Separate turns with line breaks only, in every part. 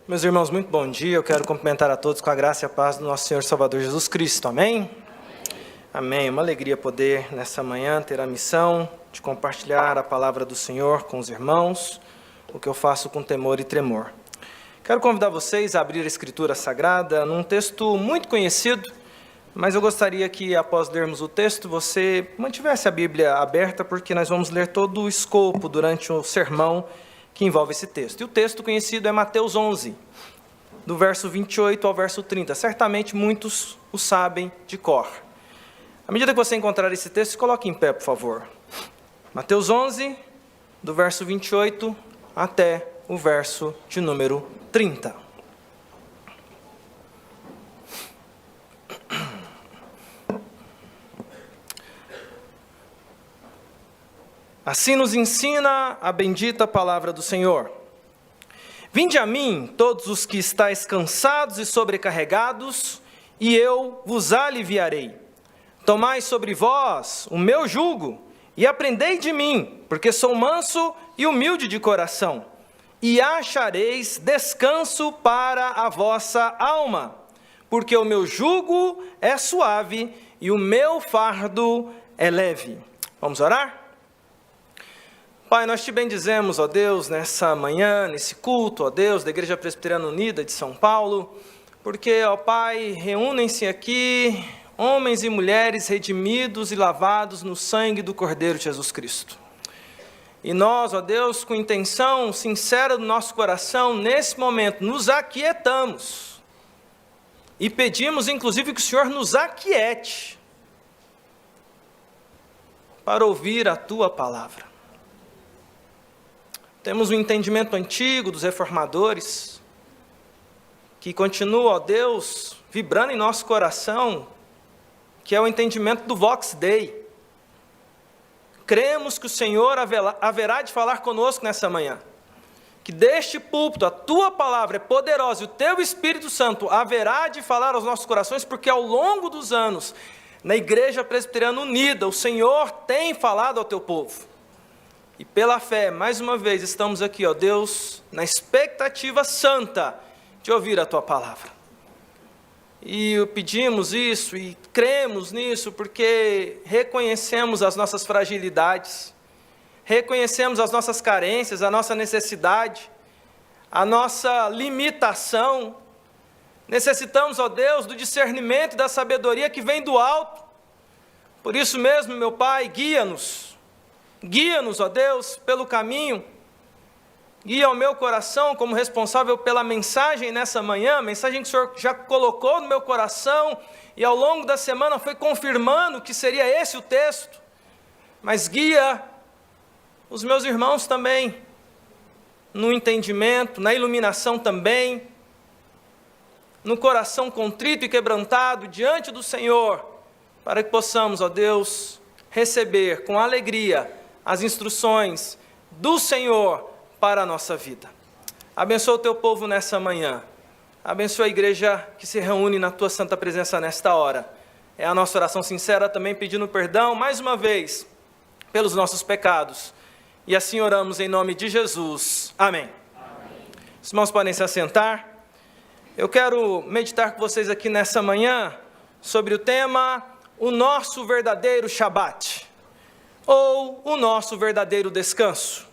Meus irmãos, muito bom dia. Eu quero cumprimentar a todos com a graça e a paz do nosso Senhor Salvador Jesus Cristo. Amém? Amém. Uma alegria poder, nessa manhã, ter a missão de compartilhar a palavra do Senhor com os irmãos, o que eu faço com temor e tremor. Quero convidar vocês a abrir a Escritura Sagrada num texto muito conhecido, mas eu gostaria que, após lermos o texto, você mantivesse a Bíblia aberta, porque nós vamos ler todo o escopo durante o sermão que envolve esse texto. E o texto conhecido é Mateus 11, do verso 28 ao verso 30. Certamente muitos o sabem de cor. À medida que você encontrar esse texto, se coloque em pé, por favor. Mateus 11, do verso 28 até o verso de número 30. Assim nos ensina a bendita palavra do Senhor. Vinde a mim, todos os que estáis cansados e sobrecarregados, e eu vos aliviarei. Tomai sobre vós o meu jugo, e aprendei de mim, porque sou manso e humilde de coração, e achareis descanso para a vossa alma, porque o meu jugo é suave e o meu fardo é leve. Vamos orar? Pai, nós te bendizemos, ó Deus, nessa manhã, nesse culto, ó Deus, da Igreja Presbiteriana Unida de São Paulo, porque, ó Pai, reúnem-se aqui homens e mulheres redimidos e lavados no sangue do Cordeiro de Jesus Cristo. E nós, ó Deus, com intenção sincera do nosso coração, nesse momento, nos aquietamos e pedimos, inclusive, que o Senhor nos aquiete para ouvir a Tua palavra. Temos um entendimento antigo dos reformadores, que continua, ó Deus, vibrando em nosso coração, que é o entendimento do Vox Dei. Cremos que o Senhor haverá de falar conosco nessa manhã, que deste púlpito a Tua palavra é poderosa e o Teu Espírito Santo haverá de falar aos nossos corações, porque ao longo dos anos, na Igreja Presbiteriana Unida, o Senhor tem falado ao Teu povo. E pela fé, mais uma vez, estamos aqui, ó Deus, na expectativa santa de ouvir a Tua palavra. E pedimos isso e cremos nisso porque reconhecemos as nossas fragilidades, reconhecemos as nossas carências, a nossa necessidade, a nossa limitação. Necessitamos, ó Deus, do discernimento e da sabedoria que vem do alto. Por isso mesmo, meu Pai, guia-nos, ó Deus, pelo caminho. Guia o meu coração como responsável pela mensagem nessa manhã, mensagem que o Senhor já colocou no meu coração e ao longo da semana foi confirmando que seria esse o texto. Mas guia os meus irmãos também, no entendimento, na iluminação também, no coração contrito e quebrantado diante do Senhor, para que possamos, ó Deus, receber com alegria as instruções do Senhor para a nossa vida. Abençoa o Teu povo nessa manhã. Abençoa a igreja que se reúne na Tua santa presença nesta hora. É a nossa oração sincera também pedindo perdão, mais uma vez, pelos nossos pecados. E assim oramos em nome de Jesus. Amém. Os irmãos podem se assentar. Eu quero meditar com vocês aqui nessa manhã sobre o tema O Nosso Verdadeiro Shabat, ou o nosso verdadeiro descanso.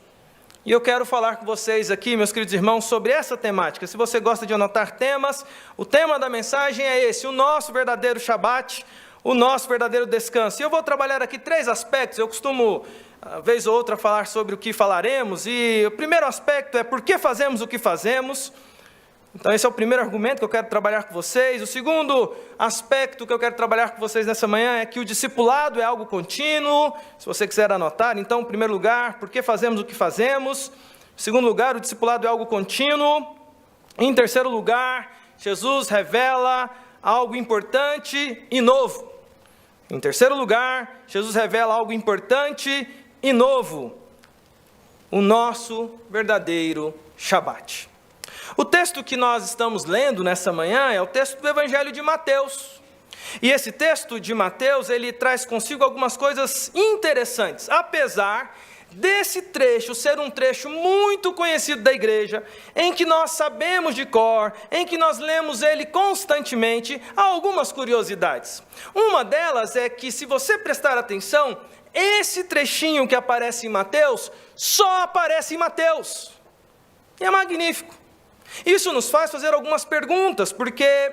E eu quero falar com vocês aqui, meus queridos irmãos, sobre essa temática. Se você gosta de anotar temas, o tema da mensagem é esse, o nosso verdadeiro Shabat, o nosso verdadeiro descanso. E eu vou trabalhar aqui 3 aspectos, eu costumo, vez ou outra, falar sobre o que falaremos, e o primeiro aspecto é por que fazemos o que fazemos. Então esse é o primeiro argumento que eu quero trabalhar com vocês. O segundo aspecto que eu quero trabalhar com vocês nessa manhã é que o discipulado é algo contínuo. Se você quiser anotar, então, em primeiro lugar, por que fazemos o que fazemos? Em segundo lugar, o discipulado é algo contínuo. Em terceiro lugar, Jesus revela algo importante e novo. Em terceiro lugar, Jesus revela algo importante e novo. O nosso verdadeiro Shabat. O texto que nós estamos lendo nessa manhã é o texto do Evangelho de Mateus. E esse texto de Mateus, ele traz consigo algumas coisas interessantes, apesar desse trecho ser um trecho muito conhecido da igreja, em que nós sabemos de cor, em que nós lemos ele constantemente, há algumas curiosidades. Uma delas é que, se você prestar atenção, esse trechinho que aparece em Mateus, só aparece em Mateus. E é magnífico. Isso nos faz fazer algumas perguntas, porque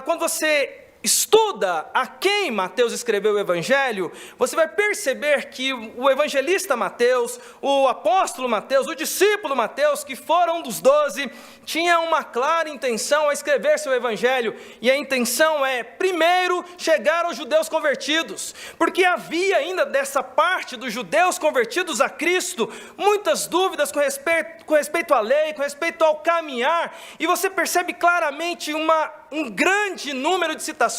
quando você estuda a quem Mateus escreveu o Evangelho, você vai perceber que o evangelista Mateus, o apóstolo Mateus, o discípulo Mateus, que foram um dos 12, tinha uma clara intenção a escrever seu Evangelho, e a intenção é, primeiro, chegar aos judeus convertidos, porque havia ainda dessa parte dos judeus convertidos a Cristo, muitas dúvidas com respeito à lei, com respeito ao caminhar, e você percebe claramente um grande número de citações,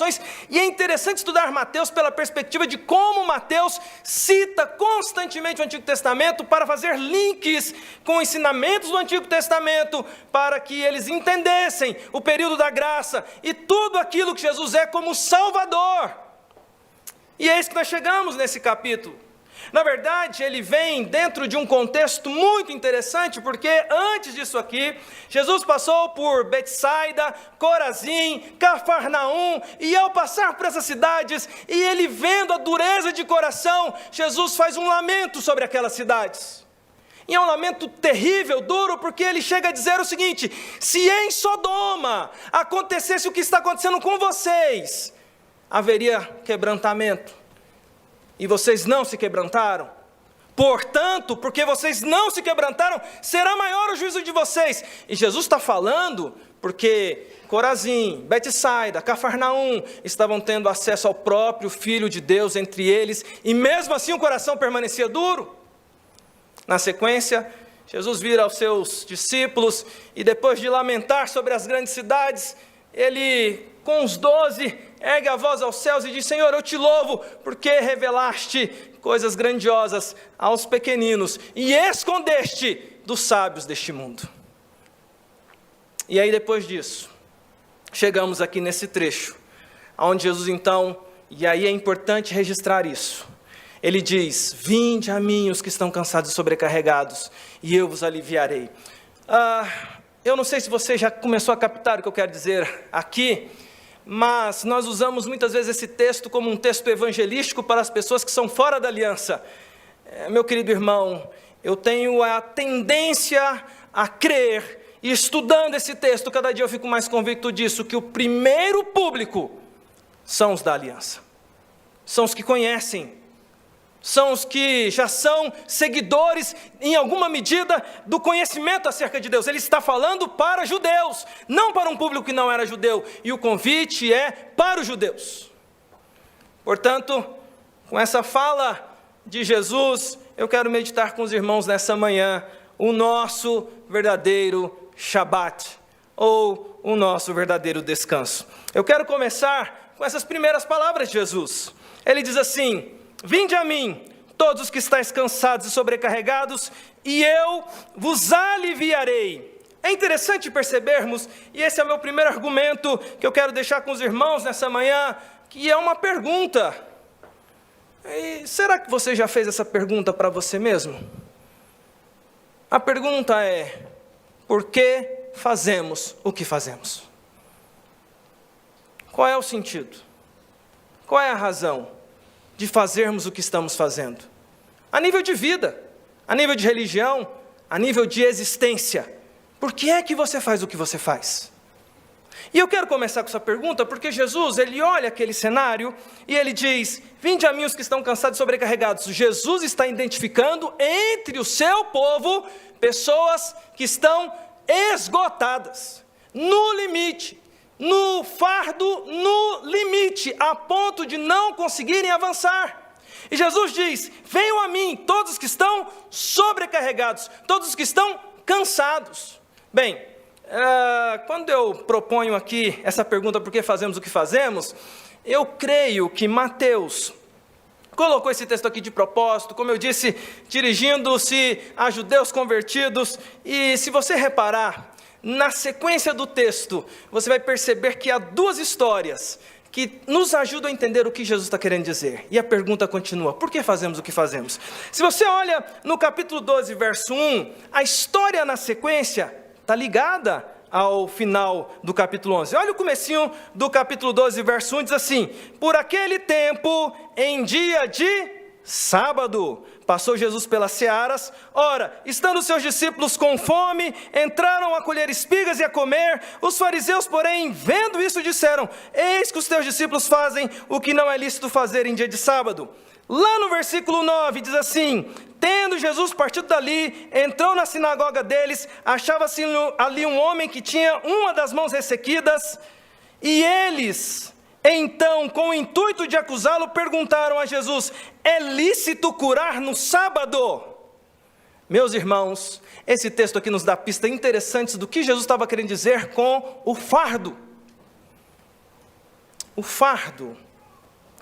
e é interessante estudar Mateus pela perspectiva de como Mateus cita constantemente o Antigo Testamento para fazer links com ensinamentos do Antigo Testamento, para que eles entendessem o período da graça e tudo aquilo que Jesus é como Salvador. E é isso que nós chegamos nesse capítulo. Na verdade, ele vem dentro de um contexto muito interessante, porque antes disso aqui, Jesus passou por Betsaida, Corazim, Cafarnaum, e ao passar por essas cidades, e ele vendo a dureza de coração, Jesus faz um lamento sobre aquelas cidades. E é um lamento terrível, duro, porque ele chega a dizer o seguinte: se em Sodoma acontecesse o que está acontecendo com vocês, haveria quebrantamento. E vocês não se quebrantaram. Portanto, porque vocês não se quebrantaram, será maior o juízo de vocês. E Jesus está falando porque Corazim, Betsaida, Cafarnaum estavam tendo acesso ao próprio Filho de Deus entre eles, e mesmo assim o coração permanecia duro. Na sequência, Jesus vira aos seus discípulos, e depois de lamentar sobre as grandes cidades, ele, com os 12, ergue a voz aos céus e diz: Senhor, eu te louvo, porque revelaste coisas grandiosas aos pequeninos, e escondeste dos sábios deste mundo. E aí, depois disso, chegamos aqui nesse trecho, onde Jesus então, e aí é importante registrar isso, ele diz: vinde a mim os que estão cansados e sobrecarregados, e eu vos aliviarei. Eu não sei se você já começou a captar o que eu quero dizer aqui, mas nós usamos muitas vezes esse texto como um texto evangelístico para as pessoas que são fora da aliança. Meu querido irmão, eu tenho a tendência a crer, e estudando esse texto, cada dia eu fico mais convicto disso, que o primeiro público são os da aliança, são os que conhecem, são os que já são seguidores, em alguma medida, do conhecimento acerca de Deus. Ele está falando para judeus, não para um público que não era judeu, e o convite é para os judeus. Portanto, com essa fala de Jesus, eu quero meditar com os irmãos nessa manhã, o nosso verdadeiro Shabat, ou o nosso verdadeiro descanso. Eu quero começar com essas primeiras palavras de Jesus. Ele diz assim: vinde a mim, todos os que estáis cansados e sobrecarregados, e eu vos aliviarei. É interessante percebermos, e esse é o meu primeiro argumento que eu quero deixar com os irmãos nessa manhã, que é uma pergunta. E será que você já fez essa pergunta para você mesmo? A pergunta é: por que fazemos o que fazemos? Qual é o sentido? Qual é a razão de fazermos o que estamos fazendo? A nível de vida, a nível de religião, a nível de existência. Por que é que você faz o que você faz? E eu quero começar com essa pergunta porque Jesus, ele olha aquele cenário e ele diz: vinde a mim os que estão cansados e sobrecarregados. Jesus está identificando entre o seu povo pessoas que estão esgotadas, no limite, no fardo, no limite, a ponto de não conseguirem avançar. E Jesus diz: venham a mim todos os que estão sobrecarregados, todos os que estão cansados. Bem, quando eu proponho aqui essa pergunta, por que fazemos o que fazemos, eu creio que Mateus colocou esse texto aqui de propósito, como eu disse, dirigindo-se a judeus convertidos. E se você reparar, na sequência do texto, você vai perceber que há duas histórias que nos ajudam a entender o que Jesus está querendo dizer. E a pergunta continua: por que fazemos o que fazemos? Se você olha no capítulo 12, verso 1, a história na sequência está ligada ao final do capítulo 11. Olha o comecinho do capítulo 12, verso 1, diz assim: por aquele tempo, em dia de sábado, passou Jesus pelas searas. Ora, estando seus discípulos com fome, entraram a colher espigas e a comer. Os fariseus, porém, vendo isso, disseram: eis que os teus discípulos fazem o que não é lícito fazer em dia de sábado. Lá no versículo 9 diz assim: tendo Jesus partido dali, entrou na sinagoga deles, achava-se ali um homem que tinha uma das mãos ressequidas, e eles, então, com o intuito de acusá-lo, perguntaram a Jesus: é lícito curar no sábado? Meus irmãos, esse texto aqui nos dá pistas interessantes do que Jesus estava querendo dizer com o fardo. O fardo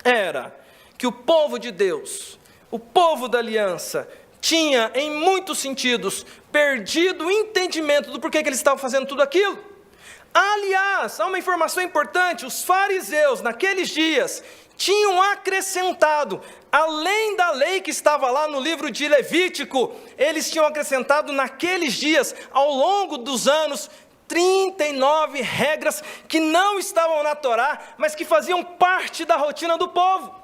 era que o povo de Deus, o povo da aliança, tinha, em muitos sentidos, perdido o entendimento do porquê que eles estavam fazendo tudo aquilo. Aliás, há uma informação importante: os fariseus, naqueles dias, tinham acrescentado, além da lei que estava lá no livro de Levítico, eles tinham acrescentado naqueles dias, ao longo dos anos, 39 regras que não estavam na Torá, mas que faziam parte da rotina do povo.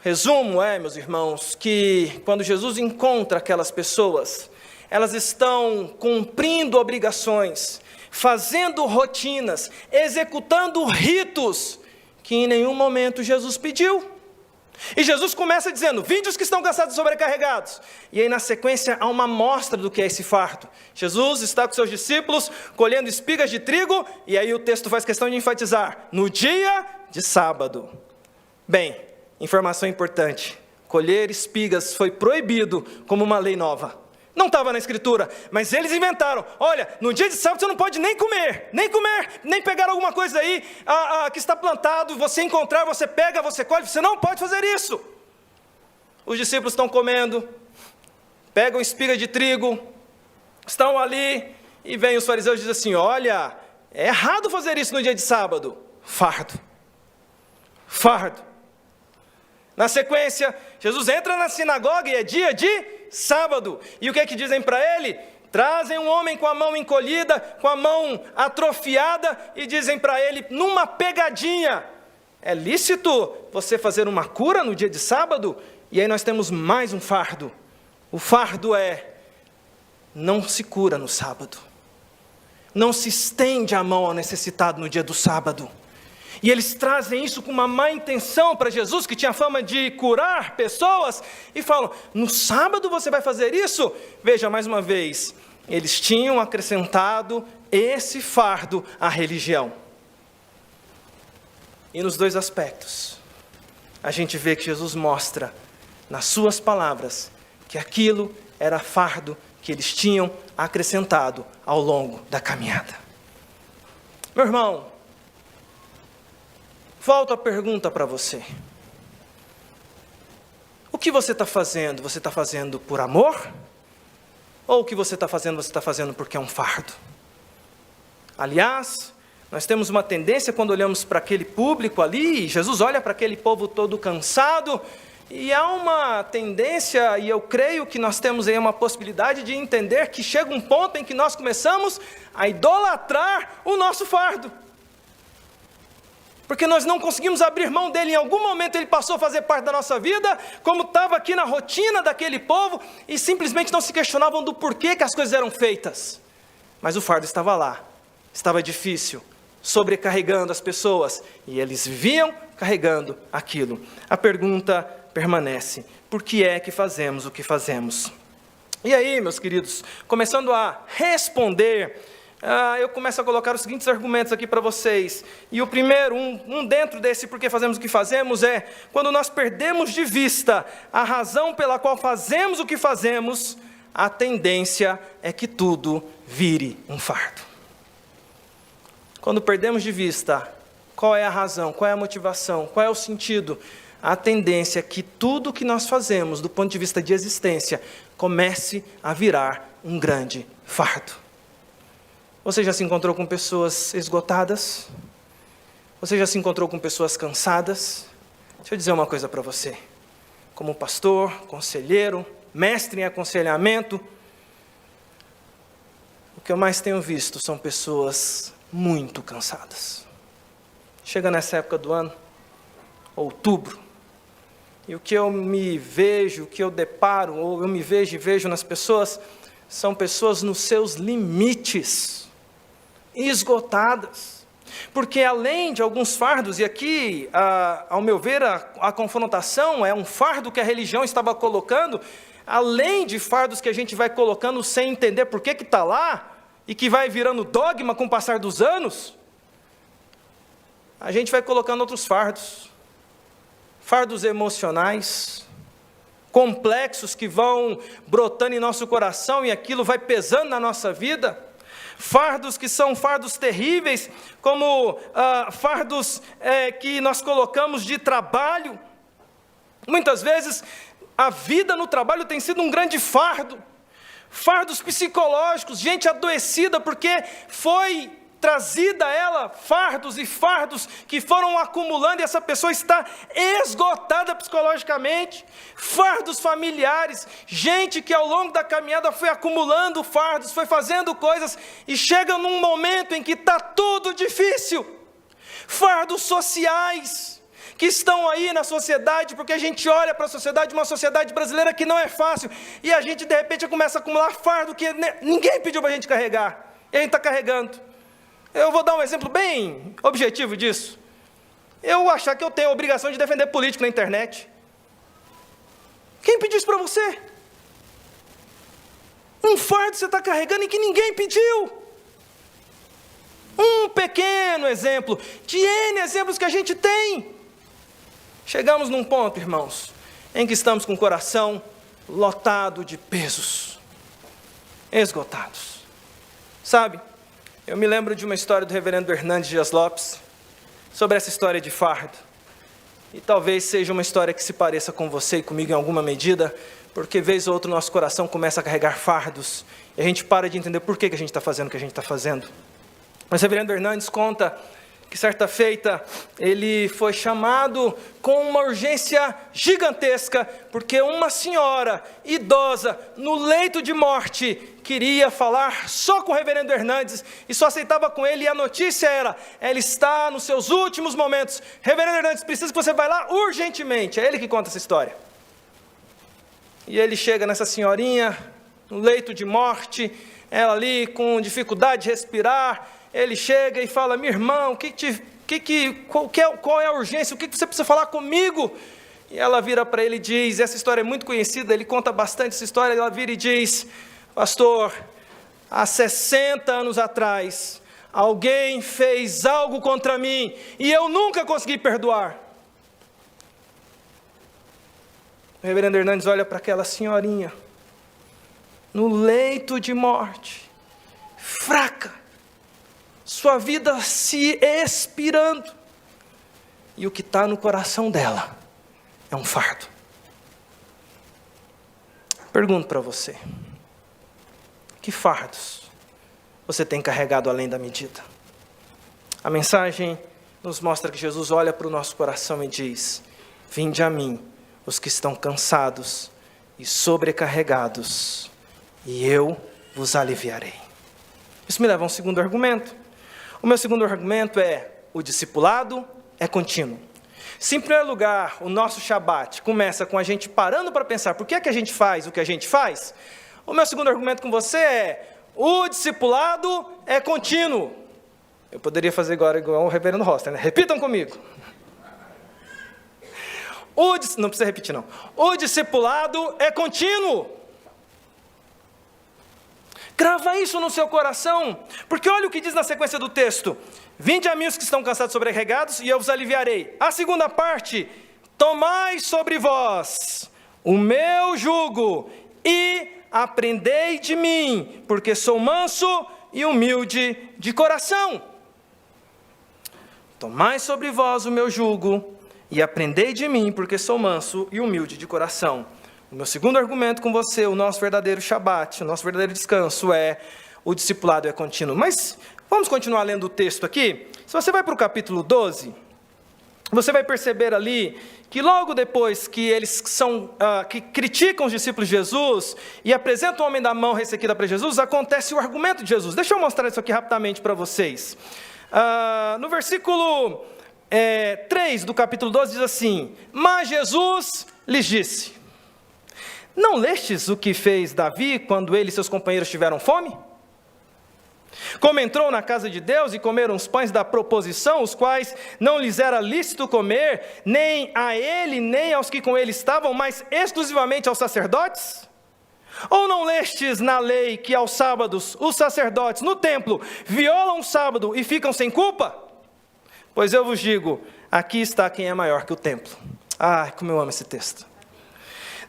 Resumo meus irmãos, que quando Jesus encontra aquelas pessoas, elas estão cumprindo obrigações, fazendo rotinas, executando ritos que em nenhum momento Jesus pediu. E Jesus começa dizendo: vinde os que estão cansados e sobrecarregados. E aí na sequência há uma amostra do que é esse fardo. Jesus está com seus discípulos colhendo espigas de trigo, e aí o texto faz questão de enfatizar: no dia de sábado. Bem, informação importante: colher espigas foi proibido como uma lei nova. Não estava na escritura, mas eles inventaram: olha, no dia de sábado você não pode nem comer, nem pegar alguma coisa aí que está plantado, você encontrar, você pega, você colhe, você não pode fazer isso. Os discípulos estão comendo, pegam espiga de trigo, estão ali, e vem os fariseus e dizem assim: olha, é errado fazer isso no dia de sábado. Fardo. Na sequência, Jesus entra na sinagoga e é dia de sábado. E o que é que dizem para ele? Trazem um homem com a mão encolhida, com a mão atrofiada, e dizem para ele, numa pegadinha: é lícito você fazer uma cura no dia de sábado? E aí nós temos mais um fardo. O fardo é: não se cura no sábado. Não se estende a mão ao necessitado no dia do sábado. E eles trazem isso com uma má intenção para Jesus, que tinha fama de curar pessoas, e falam: no sábado você vai fazer isso? Veja, mais uma vez, eles tinham acrescentado esse fardo à religião. E nos dois aspectos, a gente vê que Jesus mostra, nas suas palavras, que aquilo era fardo que eles tinham acrescentado ao longo da caminhada. Meu irmão, volto a pergunta para você: o que você está fazendo? Você está fazendo por amor? Ou o que você está fazendo porque é um fardo? Aliás, nós temos uma tendência, quando olhamos para aquele público ali, Jesus olha para aquele povo todo cansado, e há uma tendência, e eu creio que nós temos aí uma possibilidade de entender que chega um ponto em que nós começamos a idolatrar o nosso fardo. Porque nós não conseguimos abrir mão dele. Em algum momento ele passou a fazer parte da nossa vida, como estava aqui na rotina daquele povo, e simplesmente não se questionavam do porquê que as coisas eram feitas. Mas o fardo estava lá, estava difícil, sobrecarregando as pessoas, e eles viviam carregando aquilo. A pergunta permanece: por que é que fazemos o que fazemos? E aí, meus queridos, começando a responder, eu começo a colocar os seguintes argumentos aqui para vocês. E o primeiro, um dentro desse porque fazemos o que fazemos, é quando nós perdemos de vista a razão pela qual fazemos o que fazemos, a tendência é que tudo vire um fardo. Quando perdemos de vista qual é a razão, qual é a motivação, qual é o sentido, a tendência é que tudo que nós fazemos do ponto de vista de existência comece a virar um grande fardo. Você já se encontrou com pessoas esgotadas? Você já se encontrou com pessoas cansadas? Deixa eu dizer uma coisa para você. Como pastor, conselheiro, mestre em aconselhamento, o que eu mais tenho visto são pessoas muito cansadas. Chega nessa época do ano, outubro, e o que eu me vejo, o que eu deparo, ou eu me vejo e vejo nas pessoas, são pessoas nos seus limites, esgotadas. Porque além de alguns fardos, e aqui, ao meu ver, a confrontação é um fardo que a religião estava colocando, além de fardos que a gente vai colocando sem entender por que está lá, e que vai virando dogma com o passar dos anos, a gente vai colocando outros fardos. Fardos emocionais, complexos que vão brotando em nosso coração e aquilo vai pesando na nossa vida. Fardos que são fardos terríveis, como fardos que nós colocamos de trabalho. Muitas vezes a vida no trabalho tem sido um grande fardo. Fardos psicológicos, gente adoecida porque foi trazida a ela fardos e fardos que foram acumulando e essa pessoa está esgotada psicologicamente. Fardos familiares, gente que ao longo da caminhada foi acumulando fardos, foi fazendo coisas e chega num momento em que está tudo difícil. Fardos sociais que estão aí na sociedade, porque a gente olha para a sociedade, uma sociedade brasileira que não é fácil, e a gente de repente começa a acumular fardo que ninguém pediu para a gente carregar, e a gente está carregando. Eu vou dar um exemplo bem objetivo disso. Eu achar que eu tenho a obrigação de defender político na internet. Quem pediu isso para você? Um fardo você está carregando e que ninguém pediu. Um pequeno exemplo, de N exemplos que a gente tem. Chegamos num ponto, irmãos, em que estamos com o coração lotado de pesos, esgotados. Sabe? Eu me lembro de uma história do reverendo Hernandes Dias Lopes, sobre essa história de fardo. E talvez seja uma história que se pareça com você e comigo em alguma medida, porque vez ou outra o nosso coração começa a carregar fardos, e a gente para de entender por que a gente está fazendo o que a gente está fazendo. Mas o reverendo Hernandes conta que certa feita ele foi chamado com uma urgência gigantesca, porque uma senhora idosa no leito de morte queria falar só com o reverendo Hernandes e só aceitava com ele, e a notícia era: ela está nos seus últimos momentos, reverendo Hernandes, precisa que você vá lá urgentemente. É ele que conta essa história. E ele chega nessa senhorinha no leito de morte, ela ali com dificuldade de respirar. Ele chega e fala: minha irmã, qual é a urgência? O que você precisa falar comigo? E ela vira para ele e diz, essa história é muito conhecida, ele conta bastante essa história, ela vira e diz: pastor, há 60 anos atrás, alguém fez algo contra mim, e eu nunca consegui perdoar. O reverendo Hernandes olha para aquela senhorinha, no leito de morte, fraca, sua vida se expirando, e o que está no coração dela é um fardo. Pergunto para você: que fardos você tem carregado além da medida? A mensagem nos mostra que Jesus olha para o nosso coração e diz: vinde a mim, os que estão cansados e sobrecarregados, e eu vos aliviarei. Isso me leva a um segundo argumento. O meu segundo argumento é: o discipulado é contínuo. Se em primeiro lugar o nosso Shabat começa com a gente parando para pensar por que é que a gente faz o que a gente faz, o meu segundo argumento com você é: o discipulado é contínuo. Eu poderia fazer agora igual o reverendo Roster, né? Repitam comigo. Não precisa repetir não. O discipulado é contínuo. Grava isso no seu coração, porque olha o que diz na sequência do texto: vinde a mim os que estão cansados e sobrecarregados, e eu vos aliviarei. A segunda parte: tomai sobre vós o meu jugo, e aprendei de mim, porque sou manso e humilde de coração. Tomai sobre vós o meu jugo, e aprendei de mim, porque sou manso e humilde de coração. O meu segundo argumento com você, o nosso verdadeiro Shabat, o nosso verdadeiro descanso é: o discipulado é contínuo. Mas vamos continuar lendo o texto aqui. Se você vai para o capítulo 12, você vai perceber ali que logo depois que eles que criticam os discípulos de Jesus e apresentam o homem da mão ressequida para Jesus, acontece o argumento de Jesus. Deixa eu mostrar isso aqui rapidamente para vocês. No versículo 3 do capítulo 12 diz assim: mas Jesus lhes disse: não lestes o que fez Davi quando ele e seus companheiros tiveram fome? Como entrou na casa de Deus e comeram os pães da proposição, os quais não lhes era lícito comer, nem a ele, nem aos que com ele estavam, mas exclusivamente aos sacerdotes? Ou não lestes na lei que aos sábados os sacerdotes no templo violam o sábado e ficam sem culpa? Pois eu vos digo, aqui está quem é maior que o templo. Ai, como eu amo esse texto.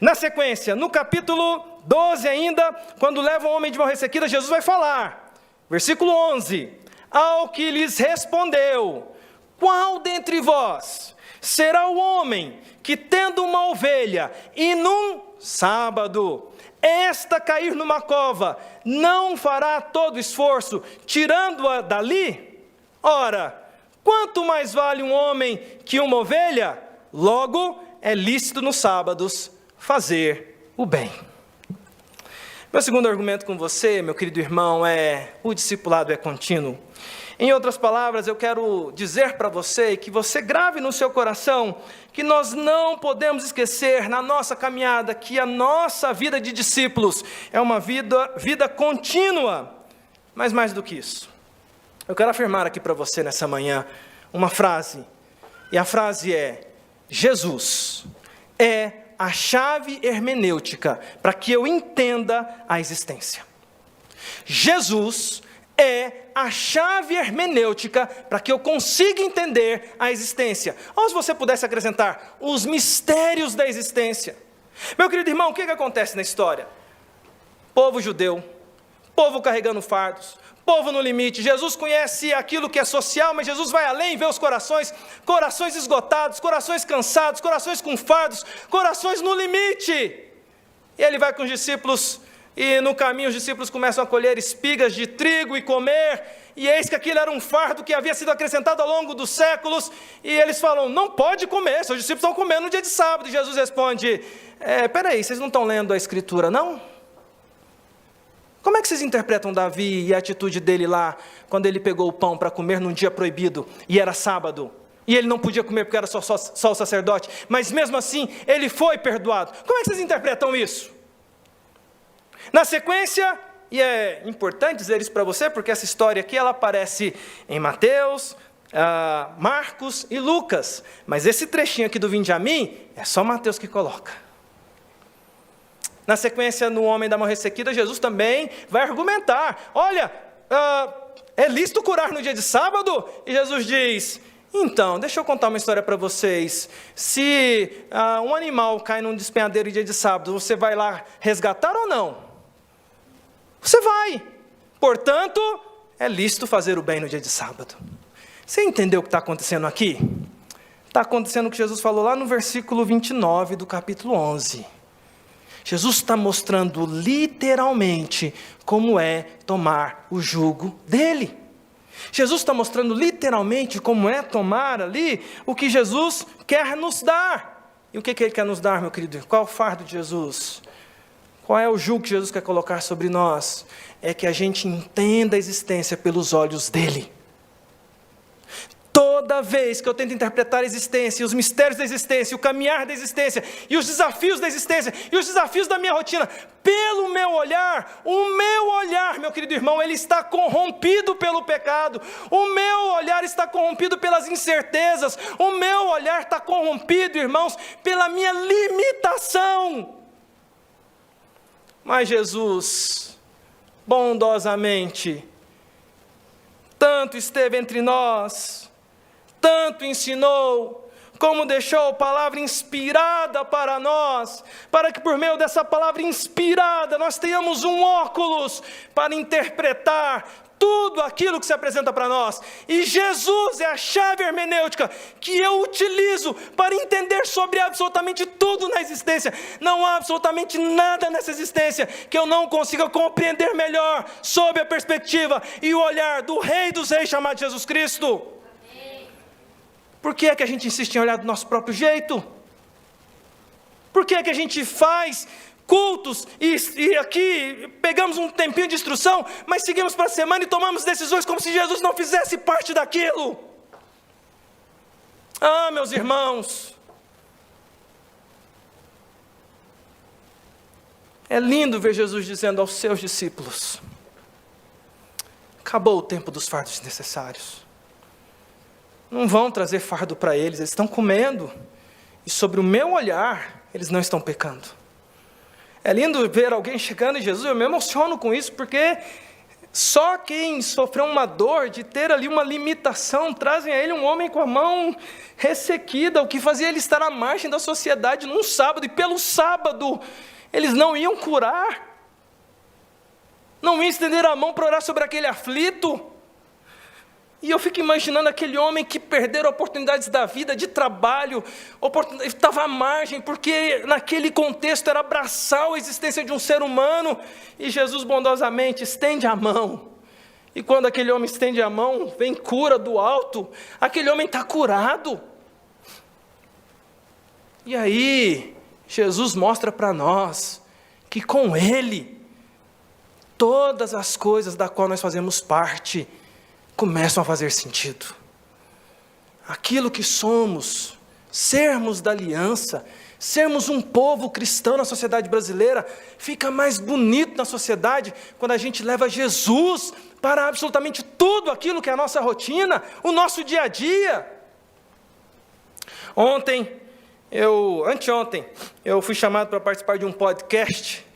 Na sequência, no capítulo 12 ainda, quando levam o homem de mão ressequida, Jesus vai falar. Versículo 11, ao que lhes respondeu: qual dentre vós será o homem que, tendo uma ovelha, e num sábado, esta cair numa cova, não fará todo esforço, tirando-a dali? Ora, quanto mais vale um homem que uma ovelha? Logo, é lícito nos sábados fazer o bem. Meu segundo argumento com você, meu querido irmão, o discipulado é contínuo. Em outras palavras, eu quero dizer para você, que você grave no seu coração, que nós não podemos esquecer na nossa caminhada, que a nossa vida de discípulos é uma vida contínua. Mas mais do que isso, eu quero afirmar aqui para você nessa manhã uma frase, e a frase é: Jesus é a chave hermenêutica para que eu entenda a existência. Jesus é a chave hermenêutica para que eu consiga entender a existência. Ou se você pudesse acrescentar, os mistérios da existência. Meu querido irmão, o que acontece na história? Povo judeu, povo carregando fardos, povo no limite. Jesus conhece aquilo que é social, mas Jesus vai além e vê os corações esgotados, corações cansados, corações com fardos, corações no limite. E ele vai com os discípulos, e no caminho os discípulos começam a colher espigas de trigo e comer, e eis que aquilo era um fardo que havia sido acrescentado ao longo dos séculos, e eles falam: não pode comer, seus discípulos estão comendo no dia de sábado. E Jesus responde: peraí, vocês não estão lendo a Escritura, não? Como é que vocês interpretam Davi e a atitude dele lá, quando ele pegou o pão para comer num dia proibido, e era sábado, e ele não podia comer porque era só o sacerdote, mas mesmo assim, ele foi perdoado? Como é que vocês interpretam isso? Na sequência, e é importante dizer isso para você, porque essa história aqui, ela aparece em Mateus, Marcos e Lucas, mas esse trechinho aqui do Vinde a mim, é só Mateus que coloca. Na sequência, no homem da mão ressequida, Jesus também vai argumentar: olha, é lícito curar no dia de sábado? E Jesus diz: então, deixa eu contar uma história para vocês. Se um animal cai num despenhadeiro no dia de sábado, você vai lá resgatar ou não? Você vai. Portanto, é lícito fazer o bem no dia de sábado. Você entendeu o que está acontecendo aqui? Está acontecendo o que Jesus falou lá no versículo 29 do capítulo 11. Jesus está mostrando literalmente como é tomar o jugo dele. Jesus está mostrando literalmente como é tomar ali o que Jesus quer nos dar. E o que ele quer nos dar, meu querido? Qual é o fardo de Jesus? Qual é o jugo que Jesus quer colocar sobre nós? É que a gente entenda a existência pelos olhos dele. Toda vez que eu tento interpretar a existência, os mistérios da existência, o caminhar da existência, e os desafios da existência, e os desafios da minha rotina, pelo meu olhar, o meu olhar, meu querido irmão, ele está corrompido pelo pecado, o meu olhar está corrompido pelas incertezas, o meu olhar está corrompido, irmãos, pela minha limitação. Mas Jesus, bondosamente, tanto esteve entre nós, tanto ensinou, como deixou a palavra inspirada para nós, para que por meio dessa palavra inspirada, nós tenhamos um óculos para interpretar tudo aquilo que se apresenta para nós. E Jesus é a chave hermenêutica que eu utilizo para entender sobre absolutamente tudo na existência. Não há absolutamente nada nessa existência que eu não consiga compreender melhor sob a perspectiva e o olhar do Rei dos Reis chamado Jesus Cristo. Por que é que a gente insiste em olhar do nosso próprio jeito? Por que é que a gente faz cultos e aqui pegamos um tempinho de instrução, mas seguimos para a semana e tomamos decisões como se Jesus não fizesse parte daquilo? Ah, meus irmãos, é lindo ver Jesus dizendo aos seus discípulos: acabou o tempo dos fardos necessários. Não vão trazer fardo para eles estão comendo, e sobre o meu olhar, eles não estão pecando. É lindo ver alguém chegando em Jesus, eu me emociono com isso, porque só quem sofreu uma dor de ter ali uma limitação, trazem a ele um homem com a mão ressequida, o que fazia ele estar à margem da sociedade num sábado, e pelo sábado eles não iam curar, não iam estender a mão para orar sobre aquele aflito. E eu fico imaginando aquele homem que perderam oportunidades da vida, de trabalho, estava à margem, porque naquele contexto era abraçar a existência de um ser humano, e Jesus bondosamente estende a mão, e quando aquele homem estende a mão, vem cura do alto, aquele homem está curado. E aí, Jesus mostra para nós, que com Ele, todas as coisas da qual nós fazemos parte, começam a fazer sentido. Aquilo que somos, sermos da aliança, sermos um povo cristão na sociedade brasileira, fica mais bonito na sociedade quando a gente leva Jesus para absolutamente tudo aquilo que é a nossa rotina, o nosso dia a dia. Anteontem, eu fui chamado para participar de um podcast,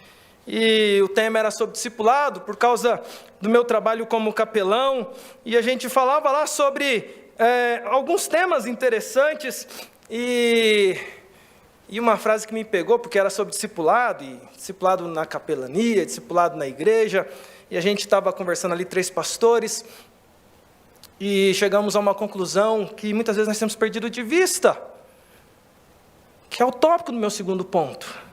e o tema era sobre discipulado, por causa do meu trabalho como capelão, e a gente falava lá sobre alguns temas interessantes, e uma frase que me pegou, porque era sobre discipulado, e discipulado na capelania, discipulado na igreja, e a gente estava conversando ali, 3 pastores, e chegamos a uma conclusão que muitas vezes nós temos perdido de vista, que é o tópico do meu segundo ponto.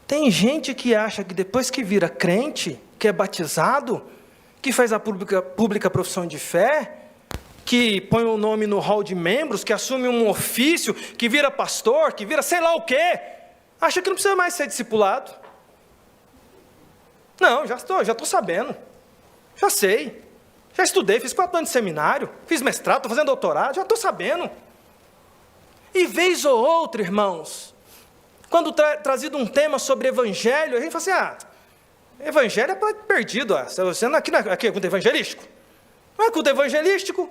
Tem gente que acha que depois que vira crente, que é batizado, que faz a pública profissão de fé, que põe o nome no hall de membros, que assume um ofício, que vira pastor, que vira sei lá o quê, acha que não precisa mais ser discipulado. Não, já estou sabendo, já sei, já estudei, fiz 4 anos de seminário, fiz mestrado, estou fazendo doutorado, já estou sabendo. E vez ou outra, irmãos, quando trazido um tema sobre evangelho, a gente fala assim, evangelho é para perdido, você não aqui é culto evangelístico. Não é culto evangelístico.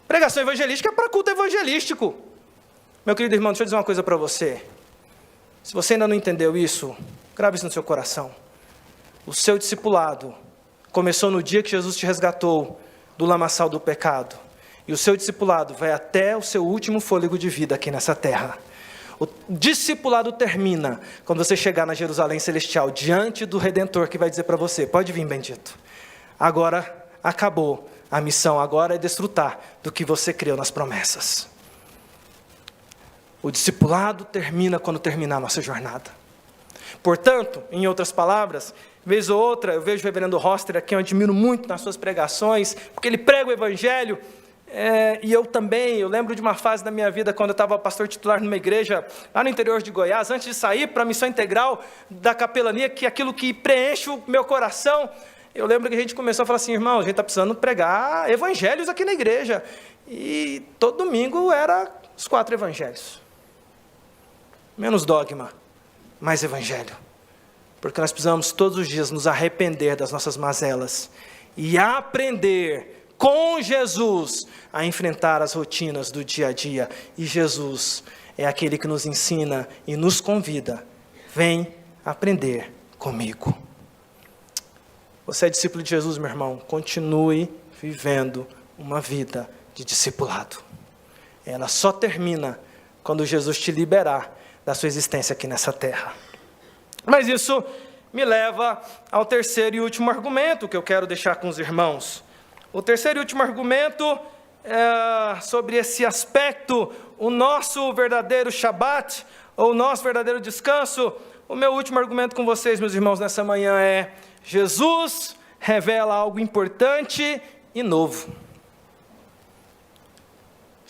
Pregação evangelística é para culto evangelístico. Meu querido irmão, deixa eu dizer uma coisa para você. Se você ainda não entendeu isso, grave isso no seu coração. O seu discipulado começou no dia que Jesus te resgatou do lamaçal do pecado. E o seu discipulado vai até o seu último fôlego de vida aqui nessa terra. O discipulado termina quando você chegar na Jerusalém Celestial, diante do Redentor, que vai dizer para você, pode vir, bendito. Agora acabou a missão, agora é desfrutar do que você creu nas promessas. O discipulado termina quando terminar a nossa jornada. Portanto, em outras palavras, vez ou outra, eu vejo o reverendo Roster aqui, eu admiro muito nas suas pregações, porque ele prega o evangelho. E eu lembro de uma fase da minha vida, quando eu estava pastor titular numa igreja, lá no interior de Goiás, antes de sair para a missão integral da capelania, que é aquilo que preenche o meu coração, eu lembro que a gente começou a falar assim, irmão, a gente está precisando pregar evangelhos aqui na igreja, e todo domingo era os 4 evangelhos, menos dogma, mais evangelho, porque nós precisamos todos os dias nos arrepender das nossas mazelas, e aprender com Jesus a enfrentar as rotinas do dia a dia. E Jesus é aquele que nos ensina e nos convida. Vem aprender comigo. Você é discípulo de Jesus, meu irmão. Continue vivendo uma vida de discipulado. Ela só termina quando Jesus te liberar da sua existência aqui nessa terra. Mas isso me leva ao terceiro e último argumento que eu quero deixar com os irmãos. O terceiro e último argumento é sobre esse aspecto, o nosso verdadeiro Shabat, ou o nosso verdadeiro descanso. O meu último argumento com vocês, meus irmãos, nessa manhã é: Jesus revela algo importante e novo.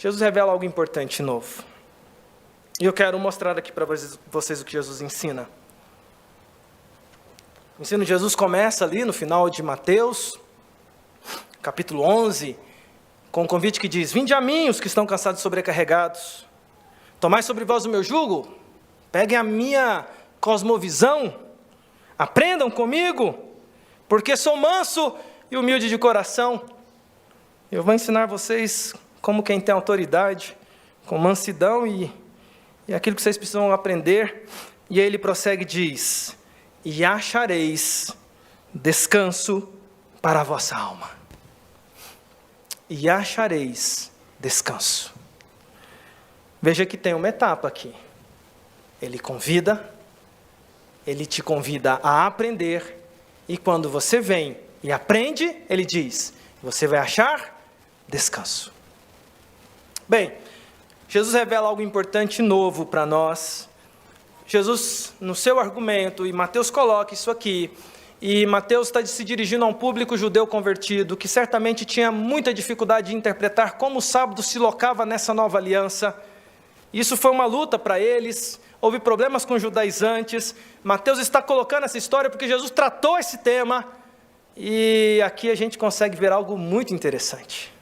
Jesus revela algo importante e novo. E eu quero mostrar aqui para vocês o que Jesus ensina. O ensino de Jesus começa ali no final de Mateus, capítulo 11, com um convite que diz: vinde a mim os que estão cansados e sobrecarregados, tomai sobre vós o meu jugo, peguem a minha cosmovisão, aprendam comigo, porque sou manso e humilde de coração. Eu vou ensinar vocês como quem tem autoridade, com mansidão e aquilo que vocês precisam aprender. E aí ele prossegue e diz: e achareis descanso para a vossa alma. E achareis descanso. Veja que tem uma etapa aqui. Ele te convida a aprender, e quando você vem e aprende, ele diz: você vai achar descanso. Bem, Jesus revela algo importante e novo para nós. Jesus, no seu argumento, e Mateus coloca isso aqui, e Mateus está se dirigindo a um público judeu convertido, que certamente tinha muita dificuldade de interpretar como o sábado se locava nessa nova aliança. Isso foi uma luta para eles, houve problemas com os judaizantes. Mateus está colocando essa história porque Jesus tratou esse tema, e aqui a gente consegue ver algo muito interessante.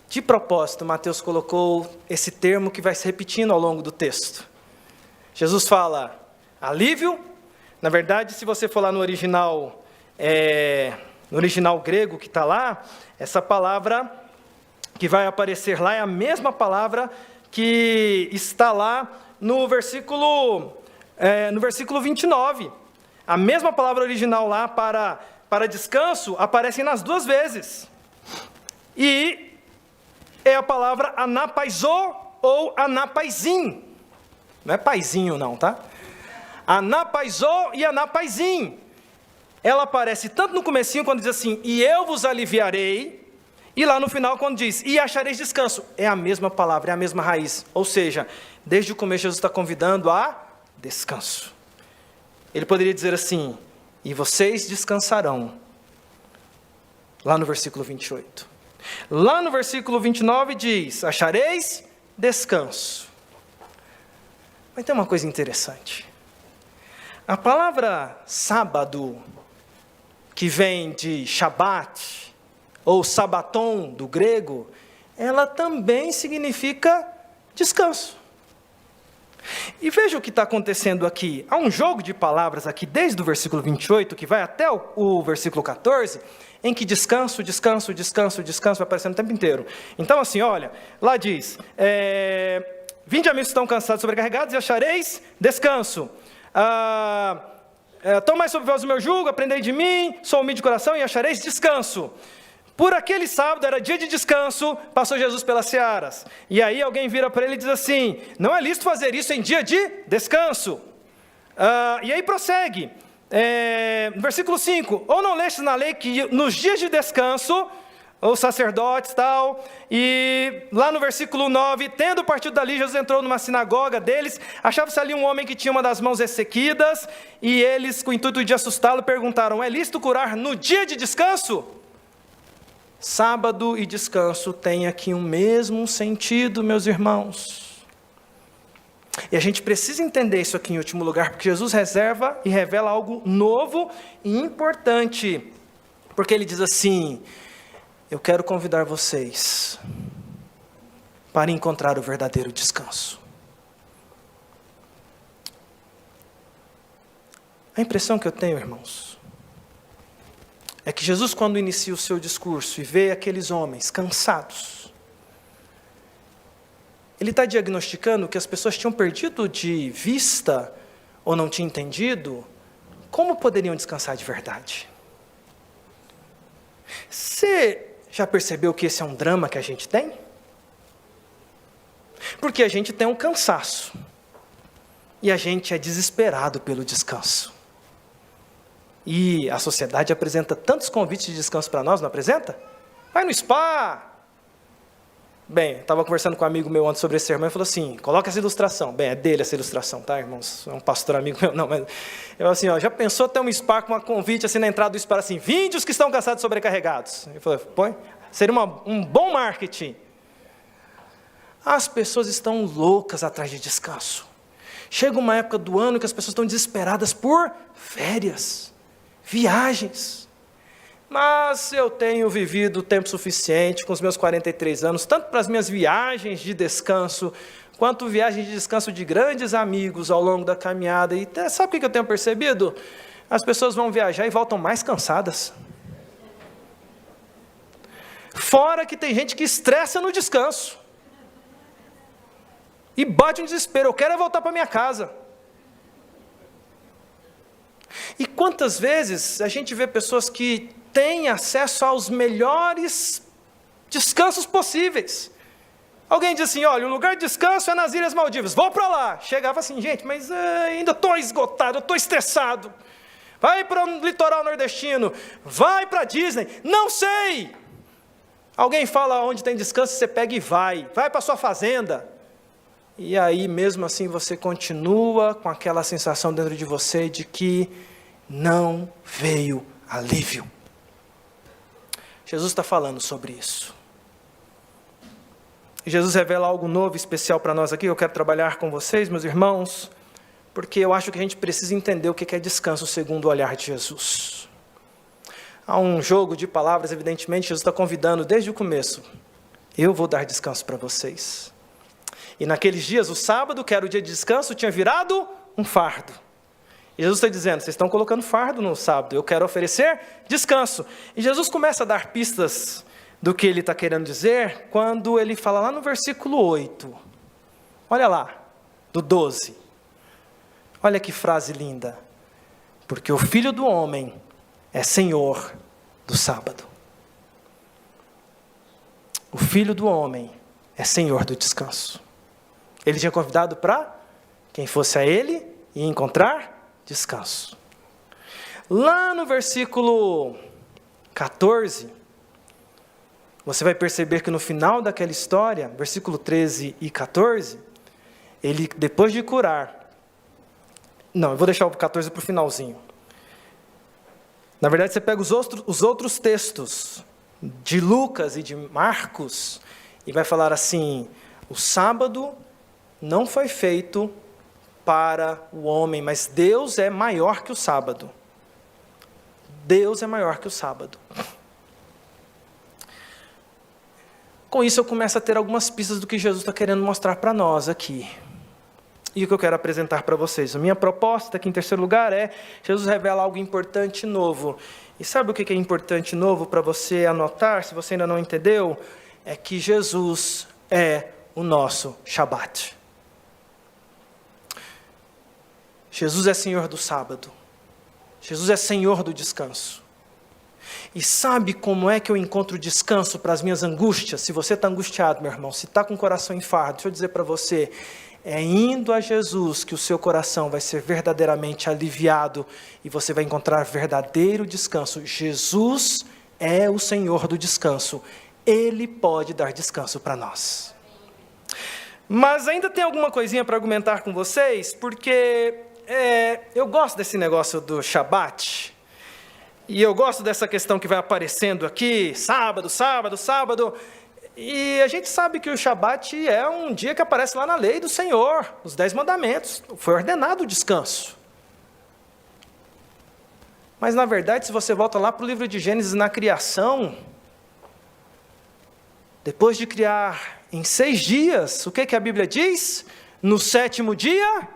De propósito, Mateus colocou esse termo que vai se repetindo ao longo do texto. Jesus fala alívio. Na verdade, se você for lá no original grego que está lá, essa palavra que vai aparecer lá é a mesma palavra que está lá no versículo 29. A mesma palavra original lá para descanso aparece nas duas vezes. E é a palavra anapaizô ou anapaizim. Não é paizinho não, tá? Anapaizô e anapaizim. Ela aparece tanto no comecinho quando diz assim: e eu vos aliviarei, e lá no final quando diz: e achareis descanso. É a mesma palavra, é a mesma raiz. Ou seja, desde o começo Jesus está convidando a descanso. Ele poderia dizer assim: e vocês descansarão. Lá no versículo 28. Lá no versículo 29 diz: achareis descanso. Mas tem uma coisa interessante. A palavra sábado, que vem de Shabat, ou sabaton do grego, ela também significa descanso. E veja o que está acontecendo aqui. Há um jogo de palavras aqui, desde o versículo 28, que vai até o versículo 14, em que descanso vai aparecendo o tempo inteiro. Então assim, olha, lá diz: vinde a mim que estão cansados e sobrecarregados, e achareis descanso. Tomai sobre vós o meu jugo, aprendei de mim, sou humilde de coração, e achareis descanso. Por aquele sábado, era dia de descanso, passou Jesus pelas searas. E aí alguém vira para ele e diz assim: não é lícito fazer isso em dia de descanso. E aí prossegue. No versículo 5, ou não lestes na lei que nos dias de descanso, os sacerdotes tal, e lá no versículo 9, tendo partido dali, Jesus entrou numa sinagoga deles, achava-se ali um homem que tinha uma das mãos ressequidas, e eles, com o intuito de assustá-lo, perguntaram: é lícito curar no dia de descanso? Sábado e descanso têm aqui um mesmo sentido, meus irmãos. E a gente precisa entender isso aqui em último lugar, porque Jesus reserva e revela algo novo e importante. Porque ele diz assim: eu quero convidar vocês para encontrar o verdadeiro descanso. A impressão que eu tenho, irmãos, é que Jesus, quando inicia o seu discurso e vê aqueles homens cansados, ele está diagnosticando que as pessoas tinham perdido de vista ou não tinham entendido como poderiam descansar de verdade. Você já percebeu que esse é um drama que a gente tem? Porque a gente tem um cansaço e a gente é desesperado pelo descanso. E a sociedade apresenta tantos convites de descanso para nós, não apresenta? Vai no spa. Bem, estava conversando com um amigo meu antes sobre esse sermão e falou assim: coloca essa ilustração. Bem, é dele essa ilustração, tá, irmãos? É um pastor amigo meu, não, mas eu assim, já pensou ter um spa com um convite assim na entrada do spa assim: vinde os que estão cansados e sobrecarregados. Ele falou: põe, seria um bom marketing. As pessoas estão loucas atrás de descanso. Chega uma época do ano que as pessoas estão desesperadas por férias, viagens. Mas eu tenho vivido tempo suficiente com os meus 43 anos, tanto para as minhas viagens de descanso, quanto viagens de descanso de grandes amigos ao longo da caminhada. E sabe o que eu tenho percebido? As pessoas vão viajar e voltam mais cansadas. Fora que tem gente que estressa no descanso. E bate um desespero, eu quero é voltar para minha casa. E quantas vezes a gente vê pessoas que têm acesso aos melhores descansos possíveis. Alguém diz assim, olha, o lugar de descanso é nas Ilhas Maldivas, vou para lá. Chegava assim, gente, mas ainda estou esgotado, eu estou estressado. Vai para o litoral nordestino, vai para a Disney, não sei. Alguém fala onde tem descanso, você pega e vai para a sua fazenda. E aí, mesmo assim, você continua com aquela sensação dentro de você de que não veio alívio. Jesus está falando sobre isso. E Jesus revela algo novo, especial para nós aqui. Eu quero trabalhar com vocês, meus irmãos, porque eu acho que a gente precisa entender o que é descanso segundo o olhar de Jesus. Há um jogo de palavras, evidentemente, Jesus está convidando desde o começo. Eu vou dar descanso para vocês. E naqueles dias, o sábado, que era o dia de descanso, tinha virado um fardo. E Jesus está dizendo, vocês estão colocando fardo no sábado, eu quero oferecer descanso. E Jesus começa a dar pistas do que ele está querendo dizer, quando ele fala lá no versículo 8. Olha lá, do 12. Olha que frase linda. Porque o Filho do Homem é Senhor do sábado. O Filho do Homem é Senhor do descanso. Ele tinha convidado para quem fosse a ele e encontrar descanso. Lá no versículo 14, você vai perceber que no final daquela história, versículo 13 e 14, ele, depois de curar... Não, eu vou deixar o 14 para o finalzinho. Na verdade, você pega os outros textos de Lucas e de Marcos e vai falar assim, o sábado não foi feito para o homem, mas Deus é maior que o sábado. Deus é maior que o sábado. Com isso eu começo a ter algumas pistas do que Jesus está querendo mostrar para nós aqui. E o que eu quero apresentar para vocês. A minha proposta aqui em terceiro lugar é, Jesus revela algo importante e novo. E sabe o que é importante e novo para você anotar, se você ainda não entendeu? É que Jesus é o nosso Shabat. Jesus é Senhor do sábado. Jesus é Senhor do descanso. E sabe como é que eu encontro descanso para as minhas angústias? Se você está angustiado, meu irmão, se está com o coração em fardo, deixa eu dizer para você, é indo a Jesus que o seu coração vai ser verdadeiramente aliviado e você vai encontrar verdadeiro descanso. Jesus é o Senhor do descanso. Ele pode dar descanso para nós. Mas ainda tem alguma coisinha para argumentar com vocês, porque eu gosto desse negócio do Shabat, e eu gosto dessa questão que vai aparecendo aqui, sábado, e a gente sabe que o Shabat é um dia que aparece lá na lei do Senhor, os 10 mandamentos, foi ordenado o descanso. Mas na verdade, se você volta lá para o livro de Gênesis, na criação, depois de criar em 6 dias, o que a Bíblia diz? No 7º dia...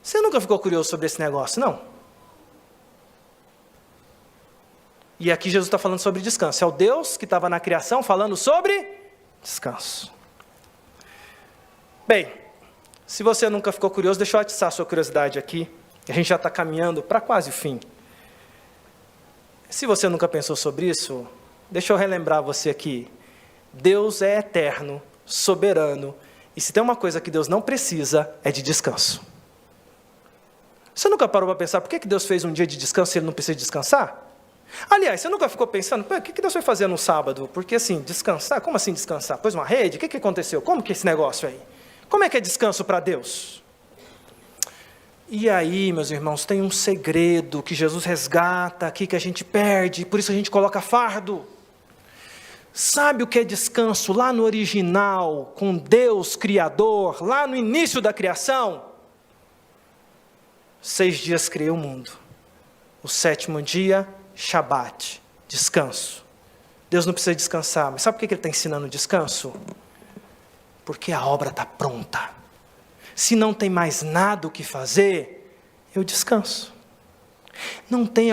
Você nunca ficou curioso sobre esse negócio, não? E aqui Jesus está falando sobre descanso. É o Deus que estava na criação falando sobre descanso. Bem, se você nunca ficou curioso, deixa eu atiçar a sua curiosidade aqui. A gente já está caminhando para quase o fim. Se você nunca pensou sobre isso, deixa eu relembrar você aqui. Deus é eterno, soberano, e se tem uma coisa que Deus não precisa, é de descanso. Você nunca parou para pensar por que Deus fez um dia de descanso se ele não precisa descansar? Aliás, você nunca ficou pensando, o que Deus foi fazer no sábado? Porque assim, descansar, como assim descansar? Pôs uma rede? O que aconteceu? Como que é esse negócio aí? Como é que é descanso para Deus? E aí, meus irmãos, tem um segredo que Jesus resgata aqui, que a gente perde, por isso a gente coloca fardo. Sabe o que é descanso lá no original, com Deus Criador, lá no início da criação? 6 dias criei o mundo. O 7º dia, Shabat, descanso. Deus não precisa descansar, mas sabe por que Ele está ensinando descanso? Porque a obra está pronta. Se não tem mais nada o que fazer, eu descanso. Não tem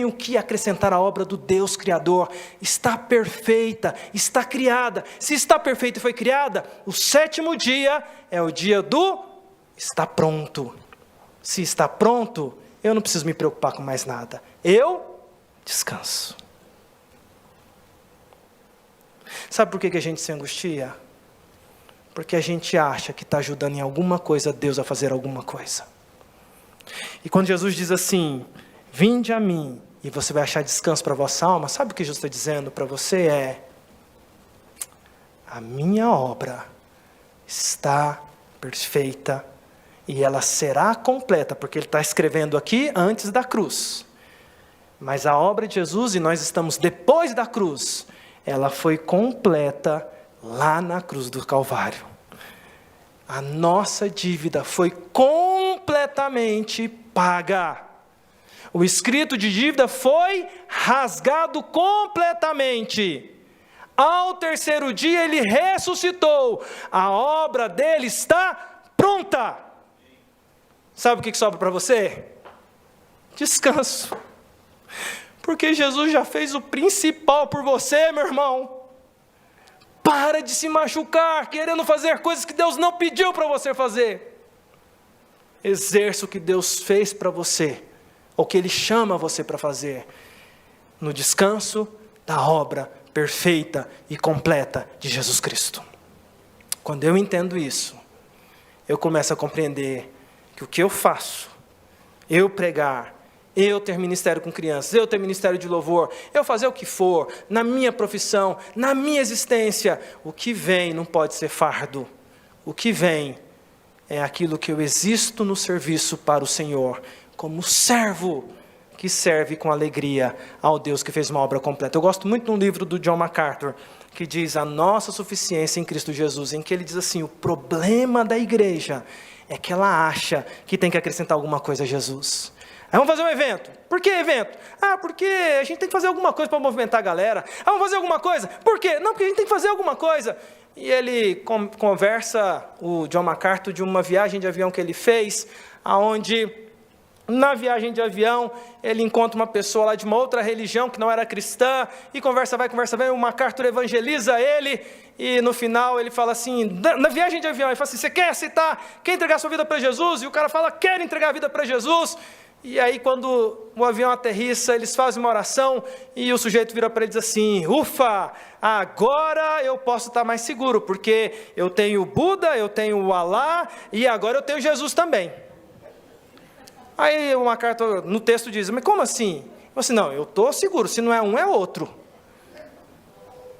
o que acrescentar à obra do Deus Criador. Está perfeita, está criada. Se está perfeita e foi criada, o 7º dia é o dia do está pronto. Se está pronto, eu não preciso me preocupar com mais nada. Eu descanso. Sabe por que a gente se angustia? Porque a gente acha que está ajudando em alguma coisa Deus a fazer alguma coisa. E quando Jesus diz assim, vinde a mim e você vai achar descanso para a vossa alma, sabe o que Jesus está dizendo para você? A minha obra está perfeita e ela será completa, porque Ele está escrevendo aqui antes da cruz. Mas a obra de Jesus, e nós estamos depois da cruz, ela foi completa lá na cruz do Calvário. A nossa dívida foi completamente paga. O escrito de dívida foi rasgado completamente. Ao 3º dia Ele ressuscitou. A obra dele está pronta. Sabe o que sobra para você? Descanso. Porque Jesus já fez o principal por você, meu irmão. Para de se machucar, querendo fazer coisas que Deus não pediu para você fazer. Exerça o que Deus fez para você, ou que Ele chama você para fazer, no descanso da obra perfeita e completa de Jesus Cristo. Quando eu entendo isso, eu começo a compreender que o que eu faço, eu pregar, eu ter ministério com crianças, eu ter ministério de louvor, eu fazer o que for, na minha profissão, na minha existência, o que vem não pode ser fardo. O que vem é aquilo que eu existo no serviço para o Senhor, como servo que serve com alegria ao Deus que fez uma obra completa. Eu gosto muito de um livro do John MacArthur, que diz a nossa suficiência em Cristo Jesus, em que ele diz assim, o problema da igreja é que ela acha que tem que acrescentar alguma coisa a Jesus. Aí vamos fazer um evento. Por que evento? Porque a gente tem que fazer alguma coisa para movimentar a galera. Vamos fazer alguma coisa? Por quê? Não, porque a gente tem que fazer alguma coisa. E ele conversa, o John MacArthur, de uma viagem de avião que ele fez, onde, na viagem de avião, ele encontra uma pessoa lá de uma outra religião, que não era cristã, e conversa vai, o MacArthur evangeliza ele, e no final ele fala assim, na viagem de avião, ele fala assim, você quer aceitar, quer entregar sua vida para Jesus? E o cara fala, quero entregar a vida para Jesus. E aí quando o avião aterrissa, eles fazem uma oração e o sujeito vira para ele e diz assim, ufa, agora eu posso estar mais seguro, porque eu tenho o Buda, eu tenho o Alá e agora eu tenho Jesus também. Aí o MacArthur no texto diz, mas como assim? Eu assim, não, eu estou seguro, se não é um é outro.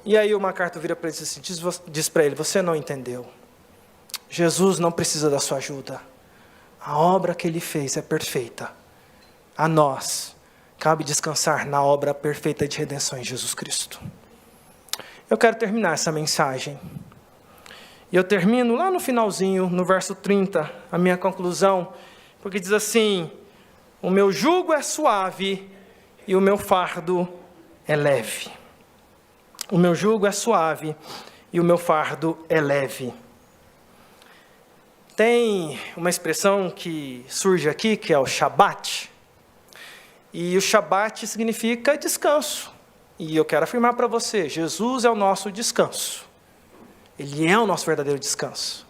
E aí o MacArthur vira para ele e assim, diz para ele, você não entendeu. Jesus não precisa da sua ajuda. A obra que Ele fez é perfeita. A nós cabe descansar na obra perfeita de redenção em Jesus Cristo. Eu quero terminar essa mensagem. E eu termino lá no finalzinho, no verso 30, a minha conclusão, porque diz assim, o meu jugo é suave e o meu fardo é leve. O meu jugo é suave e o meu fardo é leve. Tem uma expressão que surge aqui, que é o Shabat. E o Shabat significa descanso. E eu quero afirmar para você, Jesus é o nosso descanso. Ele é o nosso verdadeiro descanso.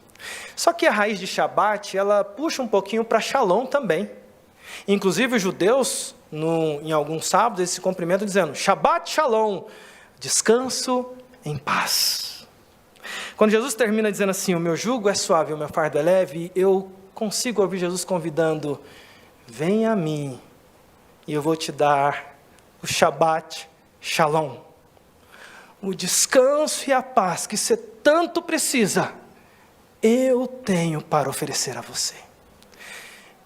Só que a raiz de Shabat, ela puxa um pouquinho para Shalom também. Inclusive os judeus, em alguns sábados, eles se cumprimentam dizendo, Shabat Shalom, descanso em paz. Quando Jesus termina dizendo assim, o meu jugo é suave, o meu fardo é leve, eu consigo ouvir Jesus convidando, venha a mim, e eu vou te dar o Shabat Shalom. O descanso e a paz que você tanto precisa, eu tenho para oferecer a você.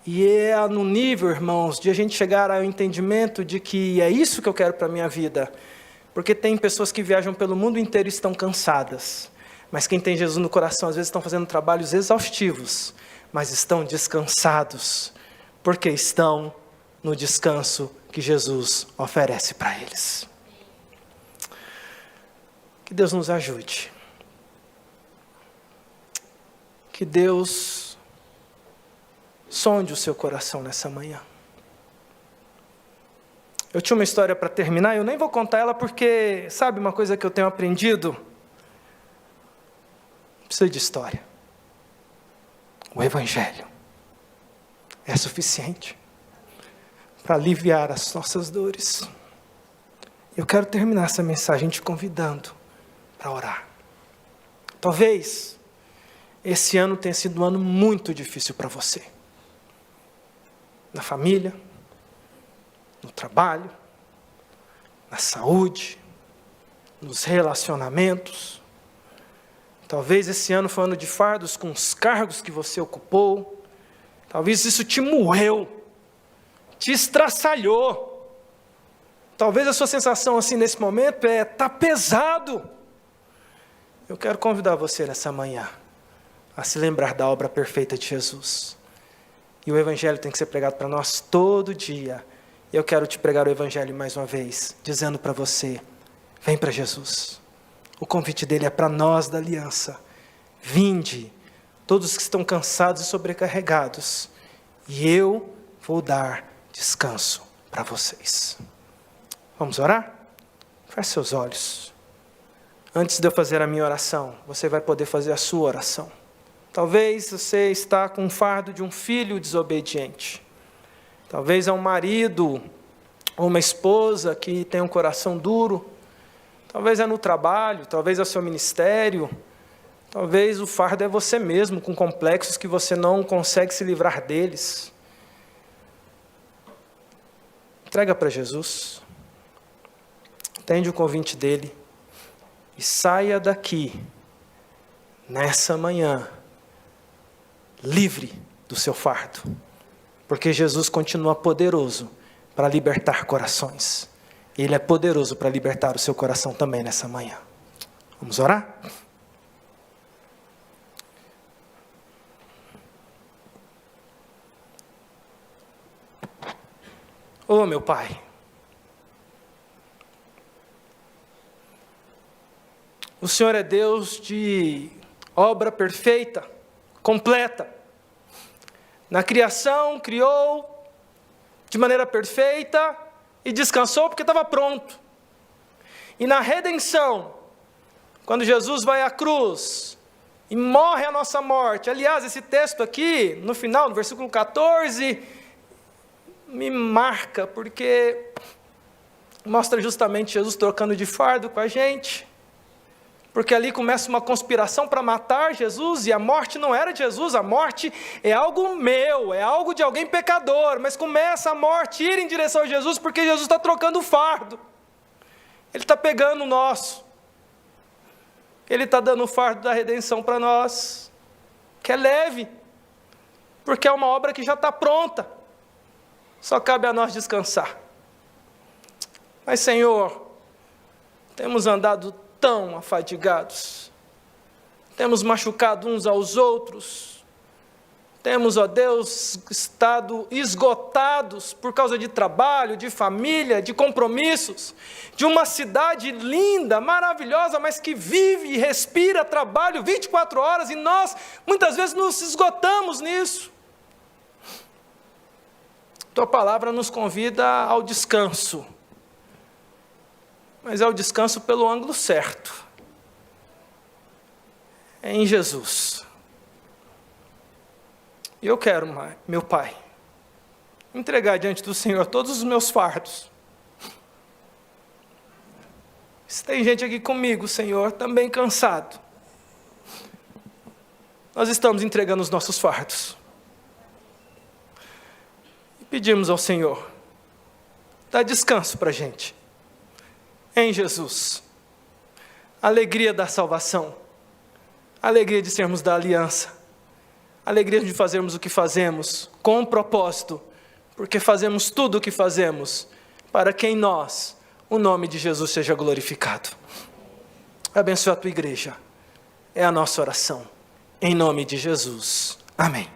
E é no nível, irmãos, de a gente chegar ao entendimento de que é isso que eu quero para a minha vida, Porque tem pessoas que viajam pelo mundo inteiro e estão cansadas. Mas quem tem Jesus no coração, às vezes estão fazendo trabalhos exaustivos, mas estão descansados, porque estão no descanso que Jesus oferece para eles. Que Deus nos ajude. Que Deus sonde o seu coração nessa manhã. Eu tinha uma história para terminar, eu nem vou contar ela porque, sabe uma coisa que eu tenho aprendido? Não precisa de história. O Evangelho é suficiente para aliviar as nossas dores. Eu quero terminar essa mensagem te convidando para orar. Talvez esse ano tenha sido um ano muito difícil para você. Na família, no trabalho, na saúde, nos relacionamentos. Talvez esse ano foi um ano de fardos com os cargos que você ocupou. Talvez isso te moeu, te estraçalhou. Talvez a sua sensação assim nesse momento tá pesado. Eu quero convidar você nessa manhã a se lembrar da obra perfeita de Jesus. E o Evangelho tem que ser pregado para nós todo dia. Eu quero te pregar o Evangelho mais uma vez, dizendo para você, vem para Jesus. O convite dele é para nós da aliança. Vinde, todos que estão cansados e sobrecarregados, e eu vou dar descanso para vocês. Vamos orar? Feche seus olhos. Antes de eu fazer a minha oração, você vai poder fazer a sua oração. Talvez você está com o fardo de um filho desobediente. Talvez é um marido ou uma esposa que tem um coração duro. Talvez é no trabalho, talvez é o seu ministério. Talvez o fardo é você mesmo, com complexos que você não consegue se livrar deles. Entrega para Jesus. Atende o convite dele. E saia daqui, nessa manhã, livre do seu fardo. Porque Jesus continua poderoso para libertar corações. Ele é poderoso para libertar o seu coração também nessa manhã. Vamos orar? Oh, meu Pai. O Senhor é Deus de obra perfeita, completa. Na criação, criou de maneira perfeita e descansou porque estava pronto. E na redenção, quando Jesus vai à cruz e morre a nossa morte. Aliás, esse texto aqui, no final, no versículo 14, me marca, porque mostra justamente Jesus trocando de fardo com a gente. Porque ali começa uma conspiração para matar Jesus, e a morte não era de Jesus, a morte é algo meu, é algo de alguém pecador, mas começa a morte ir em direção a Jesus, porque Jesus está trocando o fardo, ele está pegando o nosso, ele está dando o fardo da redenção para nós, que é leve, porque é uma obra que já está pronta, só cabe a nós descansar. Mas Senhor, temos andado tão afadigados, temos machucado uns aos outros, temos, ó Deus, estado esgotados por causa de trabalho, de família, de compromissos, de uma cidade linda, maravilhosa, mas que vive e respira trabalho 24 horas, e nós muitas vezes nos esgotamos nisso. Tua palavra nos convida ao descanso, mas é o descanso pelo ângulo certo. É em Jesus. E eu quero, meu Pai, entregar diante do Senhor todos os meus fardos. Se tem gente aqui comigo, Senhor, também cansado, nós estamos entregando os nossos fardos. E pedimos ao Senhor, dá descanso para a gente. Em Jesus, alegria da salvação, alegria de sermos da aliança, alegria de fazermos o que fazemos com propósito, porque fazemos tudo o que fazemos para que em nós o nome de Jesus seja glorificado. Abençoa a tua igreja. É a nossa oração. Em nome de Jesus. Amém.